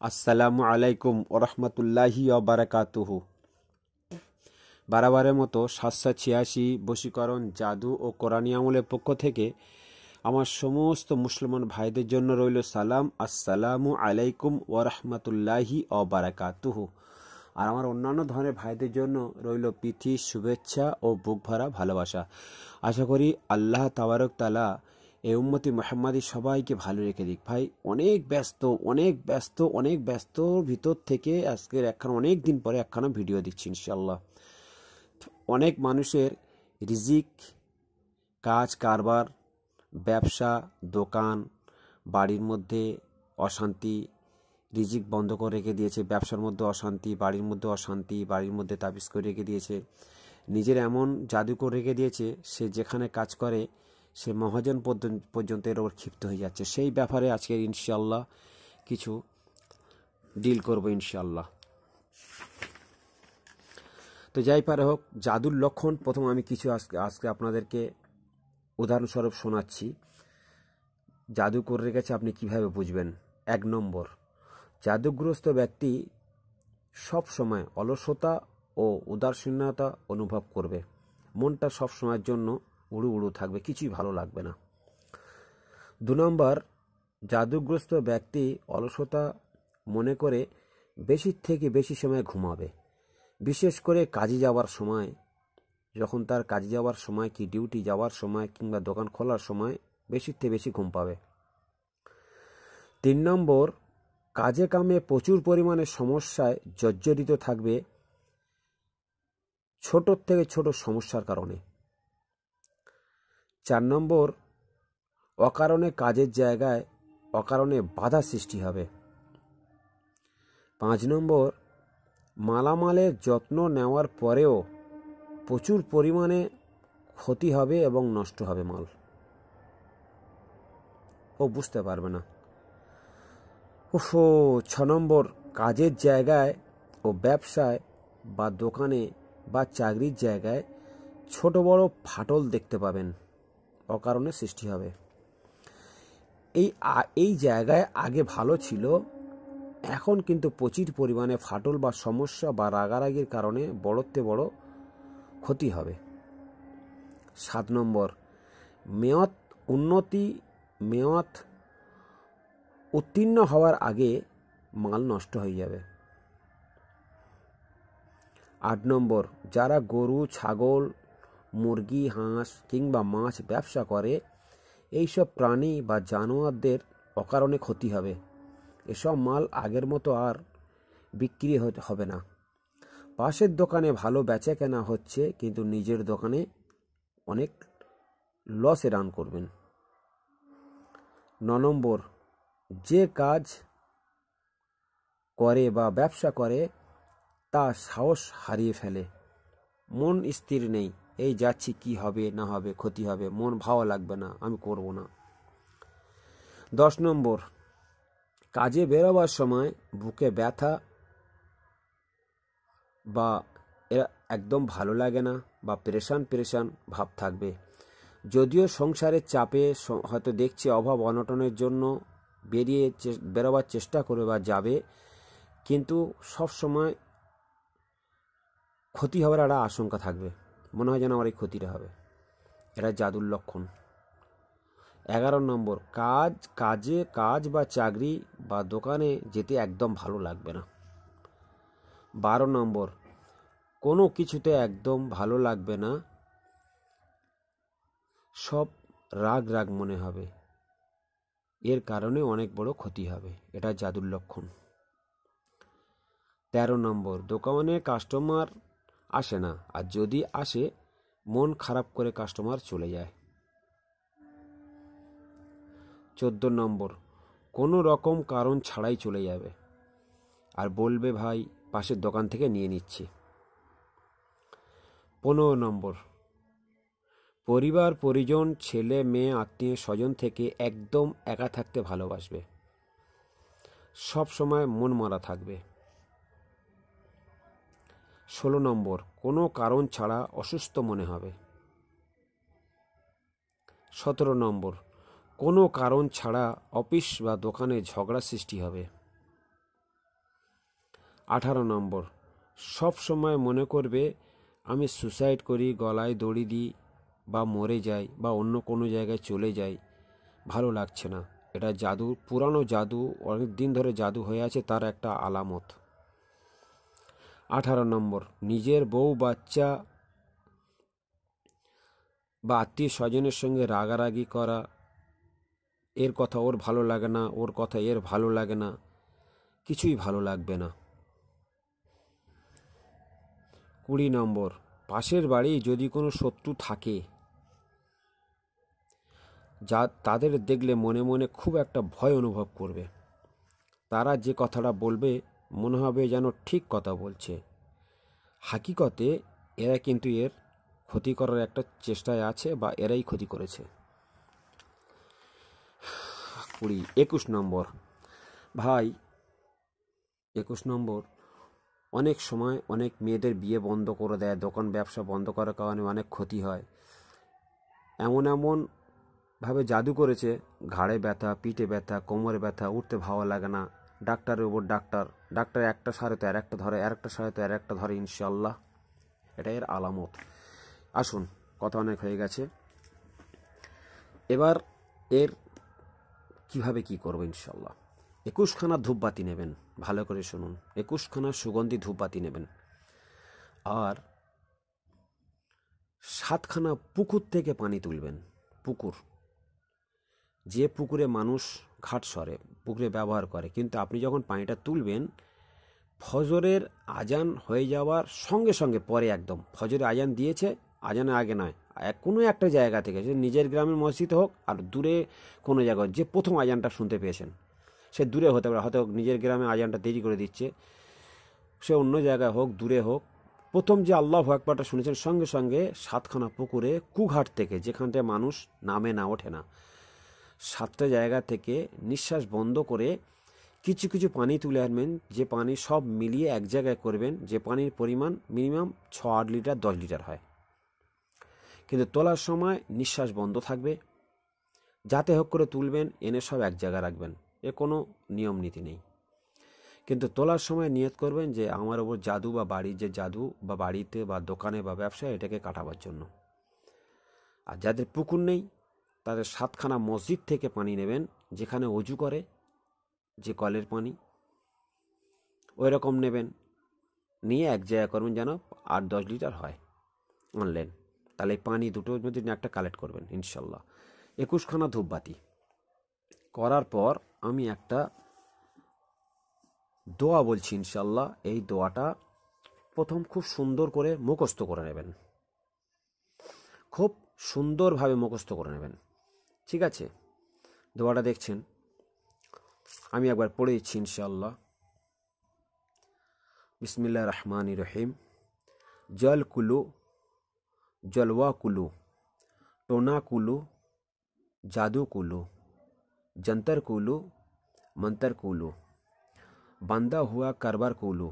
আসসালামু আলাইকুম ওরহমতুল্লাহি ওবারাকাতুহু। বারবারের মতো ৭৮৬ বশীকরণ, জাদু ও কোরআনী আমলের পক্ষ থেকে আমার সমস্ত মুসলমান ভাইদের জন্য রইল সালাম। আসসালামু আলাইকুম ওরহমতুল্লাহি ওবারাকাতুহু। আর আমার অন্যান্য ধরনের ভাইদের জন্য রইল প্রীতি, শুভেচ্ছা ও বুক ভরা ভালোবাসা। আশা করি আল্লাহ তাবারক তাআলা এই উম্মতি মুহাম্মাদি সবাইকে ভালো রেখে দিক। ভাই অনেক ব্যস্তর ভিতর থেকে আজকের অনেক দিন পরে একখানা ভিডিও দিচ্ছি ইনশাল্লাহ। অনেক মানুষের রিজিক, কাজ কারবার, ব্যবসা, দোকান, বাড়ির মধ্যে অশান্তি, রিজিক বন্ধ করে রেখে দিয়েছে, ব্যবসার মধ্যে অশান্তি, বাড়ির মধ্যে অশান্তি, বাড়ির মধ্যে তাবিজ করে রেখে দিয়েছে, নিজের এমন জাদু করে রেখে দিয়েছে সে যেখানে কাজ করে সে মহাজন পর্যন্ত এর ওপর ক্ষিপ্ত হয়ে যাচ্ছে। সেই ব্যাপারে আজকে ইনশাআল্লাহ কিছু ডিল করব ইনশাআল্লাহ। তো যাই পারে হোক, জাদুর লক্ষণ প্রথম আমি কিছু আজকে আপনাদেরকে উদাহরণস্বরূপ শোনাচ্ছি। জাদু করে রেখেছে আপনি কিভাবে বুঝবেন। ১ নম্বর, জাদুগ্রস্ত ব্যক্তি সব সময় অলসতা ও উদাসীনতা অনুভব করবে। মনটা সব সময়ের জন্য উড়ু উড়ু থাকবে, কিছুই ভালো লাগবে না। ২ নম্বর, জাদুগ্রস্ত ব্যক্তি অলসতা মনে করে বেশি থেকে বেশি সময় ঘুমাবে। বিশেষ করে কাজে যাওয়ার সময়, যখন তার কাজে যাওয়ার সময় কি ডিউটি যাওয়ার সময় কিংবা দোকান খোলার সময় বেশির থেকে বেশি ঘুম পাবে। ৩ নম্বর, কাজে কামে প্রচুর পরিমাণে সমস্যায় জর্জরিত থাকবে, ছোট থেকে ছোট সমস্যার কারণে। ৪ নম্বর, অকারণে কাজের জায়গায় অকারণে বাধা সৃষ্টি হবে। ৫ নম্বর, মালামালের যত্ন নেওয়ার পরেও প্রচুর পরিমাণে ক্ষতি হবে এবং নষ্ট হবে মাল, ও বুঝতে পারবে না। ৬ নম্বর, কাজের জায়গায় ও ব্যবসায় বা দোকানে বা চাকরির জায়গায় ছোট বড় ফাটল দেখতে পাবেন, অকারণে সৃষ্টি হবে। এই জায়গায় আগে ভালো ছিল, এখন কিন্তু প্রচুর পরিমাণে ফাটল বা সমস্যা বা রাগারাগির কারণে বড়তে বড় ক্ষতি হবে। ৭ নম্বর, মেয়াদ উত্তীর্ণ হওয়ার আগে মাল নষ্ট হয়ে যাবে। ৮ নম্বর, যারা গরু, ছাগল, মুরগি, হাঁস কিংবা মাছ ব্যবসা করে, এইসব প্রাণী বা জানোয়ারদের অকারণে ক্ষতি হবে। এসব মাল আগের মতো আর বিক্রি হবে না। পাশের দোকানে ভালো বেচা কেনা হচ্ছে, কিন্তু নিজের দোকানে অনেক লসে রান করবেন। ৯ নম্বর, যে কাজ করে বা ব্যবসা করে তা সাহস হারিয়ে ফেলে, মন স্থির নেই, এই যাচ্ছি কি হবে না হবে, ক্ষতি হবে, মন ভালো লাগবে না, আমি করব না। ১০ নম্বর, কাজে বেরোবার সময় বুকে ব্যথা বা এরা একদম ভালো লাগে না বা পেরেশান ভাব থাকবে। যদিও সংসারের চাপে হয়তো দেখছে অভাব অনটনের জন্য বেরোবার চেষ্টা করে বা যাবে, কিন্তু সব সময় ক্ষতি হওয়ার একটা আশঙ্কা থাকবে, মনে হয় যেন আমার এই ক্ষতিটা হবে। এটা জাদুর লক্ষণ। ১১ নম্বর, কাজ বা চাকরি বা দোকানে যেতে একদম ভালো লাগবে না। ১২ নম্বর, কোনো কিছুতে একদম ভালো লাগবে না, সব রাগ মনে হবে, এর কারণে অনেক বড় ক্ষতি হবে। এটা জাদুর লক্ষণ। ১৩ নম্বর, দোকানে কাস্টমার আসে না, আর যদি আসে মন খারাপ করে কাস্টমার চলে যায়। ১৪ নম্বর, কোনো রকম কারণ ছাড়াই চলে যাবে আর বলবে ভাই পাশের দোকান থেকে নিয়ে নিচ্ছি। ১৫ নম্বর, পরিবার পরিজন, ছেলে মেয়ে, আত্মীয় স্বজন থেকে একদম একা থাকতে ভালোবাসবে, সব সময় মন মারা থাকবে। ১৬ নম্বর, কোনো কারণ ছাড়া অসুস্থ মনে হবে। ১৭ নম্বর, কোনো কারণ ছাড়া অফিস বা দোকানে ঝগড়া সৃষ্টি হবে। 18 নম্বর, সব সময় মনে করবে আমি সুসাইড করি, গলায় দড়ি দিই বা মরে যাই বা অন্য কোনো জায়গায় চলে যাই, ভালো লাগছে না। এটা জাদু, পুরানো জাদু, অনেক দিন ধরে জাদু হয়ে আছে, তার একটা আলামত। 18 নম্বর, নিজের বউ বাচ্চা বা আত্মীয় স্বজনের সঙ্গে রাগারাগি করা, এর কথা ওর ভালো লাগে না, ওর কথা এর ভালো লাগে না, কিছুই ভালো লাগবে না। 20 নম্বর, পাশের বাড়ি যদি কোনো শত্রু থাকে, যা তাদের দেখলে মনে মনে খুব একটা ভয় অনুভব করবে। তারা যে কথাটা বলবে মনে হবে যেন ঠিক কথা বলছে, হাকিকতে এরা কিন্তু এর ক্ষতি করার একটা চেষ্টায় আছে বা এরাই ক্ষতি করেছে। 21 নম্বর, ভাই 21 নম্বর, অনেক সময় অনেক মেয়েদের বিয়ে বন্ধ করে দেয়, দোকান ব্যবসা বন্ধ করার কারণে অনেক ক্ষতি হয়। এমন ভাবে জাদু করেছে, ঘাড়ে ব্যথা, পিঠে ব্যথা, কোমরে ব্যথা, উঠতে ভালো লাগে না, ডাক্তারের উপর ডাক্তার একটা সারাতে আর একটা ধরে, আর একটা সারাতে আর একটা ধরে, ইনশাল্লাহ এটা এর আলামত। আসুন, কথা অনেক হয়ে গেছে, এবার এর কিভাবে কি করবো ইনশাল্লাহ। 21খানা ধূপবাতি নেবেন, ভালো করে শুনুন, 21খানা সুগন্ধি ধূপবাতি নেবেন, আর 7খানা পুকুর থেকে পানি তুলবেন। পুকুর, যে পুকুরে মানুষ ঘাট সরে, পুকুরে ব্যবহার করে, কিন্তু আপনি যখন পানিটা তুলবেন ফজরের আজান হয়ে যাওয়ার সঙ্গে সঙ্গে, পরে একদম ফজরের আজান দিয়েছে, আজানের আগে নয়, কোনো একটা জায়গা থেকে, সে নিজের গ্রামের মসজিদ হোক আর দূরে কোনো জায়গায়, যে প্রথম আজানটা শুনতে পেয়েছেন, সে দূরে হতে পারে, হয়তো নিজের গ্রামে আজানটা দেরি করে দিচ্ছে, সে অন্য জায়গায় হোক, দূরে হোক, প্রথম যে আল্লাহু আকবারটা শুনেছেন, সঙ্গে সঙ্গে 7খানা পুকুরে কুঘাট থেকে, যেখানটায় মানুষ নামে না, ওঠে না, 7টা জায়গা থেকে নিঃশ্বাস বন্ধ করে কিছু কিছু পানি তুলে আনবেন, যে পানি সব মিলিয়ে এক জায়গায় করবেন, যে পানির পরিমাণ মিনিমাম 6-8 লিটার 10 লিটার হয়, কিন্তু তোলার সময় নিঃশ্বাস বন্ধ থাকবে, যাতে হোক করে তুলবেন, এনে সব এক জায়গায় রাখবেন, এ কোনো নিয়ম নীতি নেই, কিন্তু তোলার সময় নিয়ত করবেন যে আমার ওপর জাদু বা বাড়ির যে জাদু বা বাড়িতে বা দোকানে বা ব্যবসায় এটাকে কাটাবার জন্য। আর যাদের পুকুর নেই তাদের 7খানা মসজিদ থেকে পানি নেবেন, যেখানে অজু করে, যে কলের পানি ওই রকম নেবেন, নিয়ে এক জায়গা করবেন যেন 8-10 লিটার হয়, আনলেন, তাহলে এই পানি দুটোর মধ্যে একটা কালেক্ট করবেন ইনশাল্লাহ। 21খানা ধূপবাতি করার পর আমি একটা দোয়া বলছি ইনশাল্লাহ, এই দোয়াটা প্রথম খুব সুন্দর করে মুখস্থ করে নেবেন, খুব সুন্দরভাবে মুখস্থ করে নেবেন, ঠিক আছে? দোয়াটা দেখছেন, আমি একবার পড়ে দিচ্ছি ইনশাল্লাহ। বিসমিল্লাহ রহমান রহিম। জল কুলু, জলওয়া কুলু, টোনা কুলু, জাদু কুলু, जंतर कुलू, मंतर कुलू, बंदा हुआ करबर कुलू,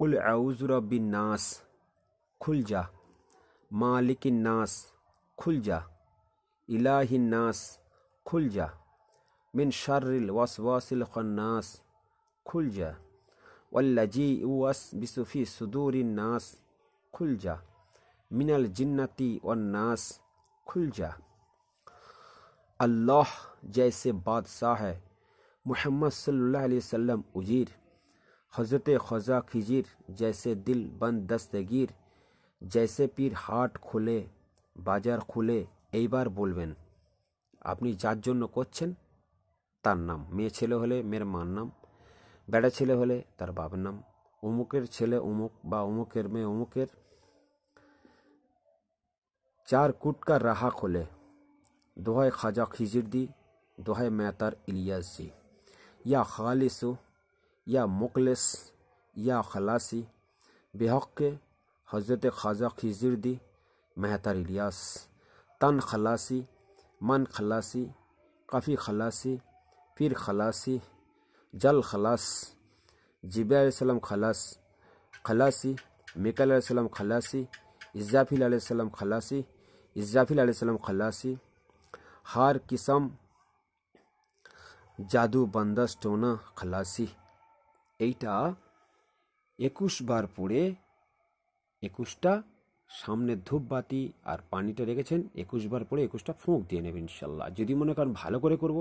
कुल औज़ु रब्बिन नास, खुल जा, मालिकिन नास, खुल जा, इलाहिन नास, खुल जा, मिन शर्रिल वसवासिल खन्नास, खुल जा, वल्लजी युवस्विसु फी सुदूरिन नास, खुल जा, मिनल जिन्नति वन नास, खुल जा। अल्लाह जैसे बादशाह है, मुहम्मद सल्लल्लाहु अलैहि वसल्लम उजीर, हज़रत ख़ज़ा खिजीर जैसे दिल बंद दस्तगीर, जैसे पीर हाट खुले বাজার খুলে। এইবার বলবেন আপনি যার জন্য করছেন তার নাম, মেয়ে ছেলে হলে মেয়ের মার নাম, বেটা ছেলে হলে তার বাবার নাম, অমুকের ছেলে অমুক বা অমুকের মেয়ে অমুকের, চার কুটকা রাহা খোলে, দোহায় খাজা খিজির দি, দোহায় মেতার ইলিয়াস जी, या खालिसु या मुखलिस या खलासी, बेहक हज़रत ख़ाजा खिजिर दी, मेहतर इलियास, तन खलासी, मन खलासी, कफ़ी खलासी, फिर खलासी, जल खलास, जिब्राइल अलैहिस्सलाम खलास खलासी, मिकाईल अलैहिस्सलाम खलासी, इस्राफील अलैहिस्सलाम खलासी, इस्राफील अलैहिस्सलाम खलासी, हर किस्म जादू बंदश टोना खलासी। এইটা 21 বার পড়ে 21টা সামনে ধূপবাতি আর পানিটা রেখেছেন, 21 বার পড়ে 21টা ফুঁক দিয়ে নেবেন ইনশাল্লাহ। যদি মনে করেন ভালো করে করব,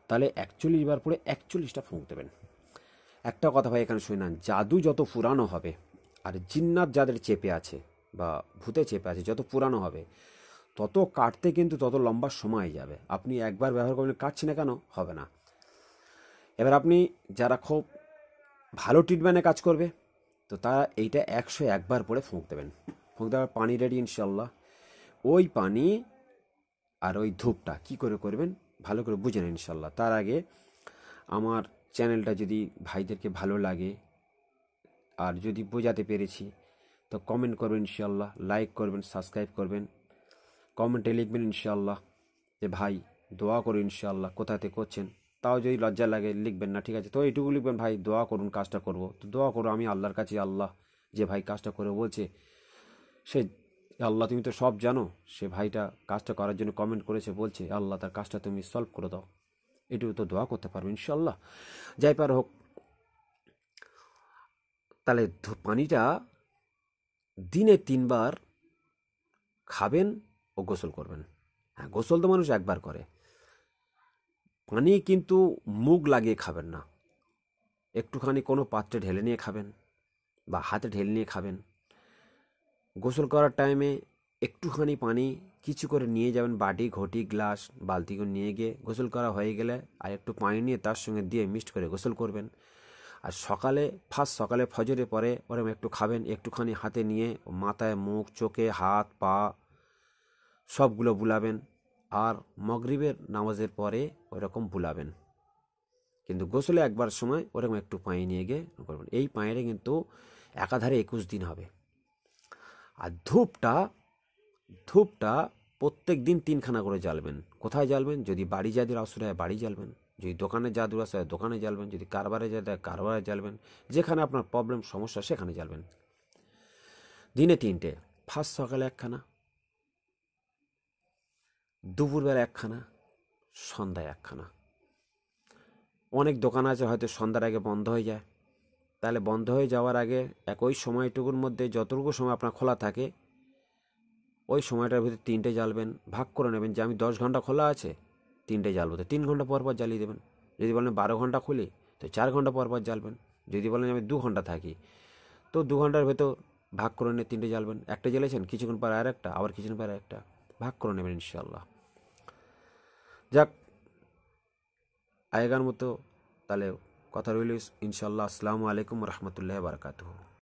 তাহলে 41 বার পড়ে 41টা ফুঁক দেবেন। একটা কথা ভাই এখানে শুনে নেন, জাদু যত পুরানো হবে আর জিন্নাত যাদের চেপে আছে বা ভূতে চেপে আছে যত পুরানো হবে, তত কাটতে কিন্তু তত লম্বা সময় যাবে। আপনি একবার ব্যবহার করলে কাটছে না কেন, হবে না। এবার আপনি যারা খুব ভালো ট্রিটমেন্টে কাজ করবে, তো তারা এইটা 101 বার পরে ফুঁক দেবেন। ফুঁক দেওয়ার পানি রেডি ইনশাল্লাহ। ওই পানি আর ওই ধূপটা কি করে করবেন ভালো করে বুঝে নেন ইনশাল্লাহ। তার আগে আমার চ্যানেলটা যদি ভাইদেরকে ভালো লাগে আর যদি বোঝাতে পেরেছি, তো কমেন্ট করবেন ইনশাল্লাহ, লাইক করবেন, সাবস্ক্রাইব করবেন, কমেন্টে লিখবেন ইনশাল্লাহ যে ভাই দোয়া করুন ইনশাল্লাহ, কোথাতে করছেন। তাও যদি লজ্জা লাগে লিখবেন না, ঠিক আছে, তো এইটুকু লিখবেন ভাই দোয়া করুন কাজটা করব। তো দোয়া করো আমি আল্লাহর কাছে, আল্লাহ যে ভাই কাজটা করে বলছে, সে আল্লাহ তুমি তো সব জানো, সে ভাইটা কাজটা করার জন্য কমেন্ট করেছে, বলছে আল্লাহ তার কাজটা তুমি সলভ করে দাও। এটুকু তো দোয়া করতে পারবো ইনশাল্লাহ। যাই পার হোক, তাহলে পানিটা দিনে 3 বার খাবেন ও গোসল করবেন। হ্যাঁ, গোসল তো মানুষ একবার করে। পানি কিন্তু মুখ লাগিয়ে খাবেন না, একটুখানি কোনো পাত্রে ঢেলে নিয়ে খাবেন বা হাতে ঢেলে নিয়ে খাবেন। গোসল করার টাইমে একটুখানি পানি কিছু করে নিয়ে যাবেন, বাটি ঘটি গ্লাস বালতি করে নিয়ে গিয়ে গোসল করা হয়ে গেলে আর একটু পানি নিয়ে তার সঙ্গে দিয়ে মিক্সড করে গোসল করবেন। আর সকালে ফজরের পরে ওরকম একটু খাবেন, একটুখানি হাতে নিয়ে মাথায়, মুখ, চোখে, হাত, পা সবগুলো বুলাবেন। আর মাগরিবের নামাজের পরে ওইরকম বুলাবেন। কিন্তু গোসলে একবার সময় ওরকম একটু পানি নিয়ে গিয়ে করবেন। এই পানিটা কিন্তু একাধারে 21 দিন হবে। আর ধূপটা প্রত্যেক দিন 3খানা করে জ্বালবেন। কোথায় জ্বালবেন? যদি বাড়ি জাদুর আসর হয় বাড়ি জ্বালবেন, যদি দোকানে জাদুর আসর হয় দোকানে জ্বালবেন, যদি কারবারে জাদু হয় কারবারে জ্বালবেন, যেখানে আপনার প্রবলেম সমস্যা সেখানে জ্বালবেন। দিনে 3টে, ফার্স্ট সকালে 1খানা, দুপুরবেলা 1খানা, সন্ধ্যায় 1খানা। অনেক দোকান আছে হয়তো সন্ধ্যার আগে বন্ধ হয়ে যায়, তাহলে বন্ধ হয়ে যাওয়ার আগে একই সময়টুকুর মধ্যে যতটুকু সময় আপনার খোলা থাকে ওই সময়টার ভিতরে 3টে জ্বালবেন। ভাগ করে নেবেন যে আমি 10 ঘন্টা খোলা আছে, 3টে জ্বালবো, তো 3 ঘন্টা পর পর জ্বালিয়ে দেবেন। যদি বলেন 12 ঘন্টা খুলি, তো 4 ঘন্টা পর পর জ্বালবেন। যদি বলেন আমি 2 ঘন্টা থাকি, তো 2 ঘন্টার ভেতর ভাগ করে নিয়ে 3টে জ্বালবেন। একটা জ্বালিয়েছেন, কিছুক্ষণ পর আর একটা, আবার কিছুক্ষণ পর একটা, ভাগ করে নেবেন ইনশাল্লাহ। যাক, আগেকার মতো তাহলে কথা রইল ইনশাল্লাহ। আসসালামু আলাইকুম রহমতুল্লাহ বারকাতুহু।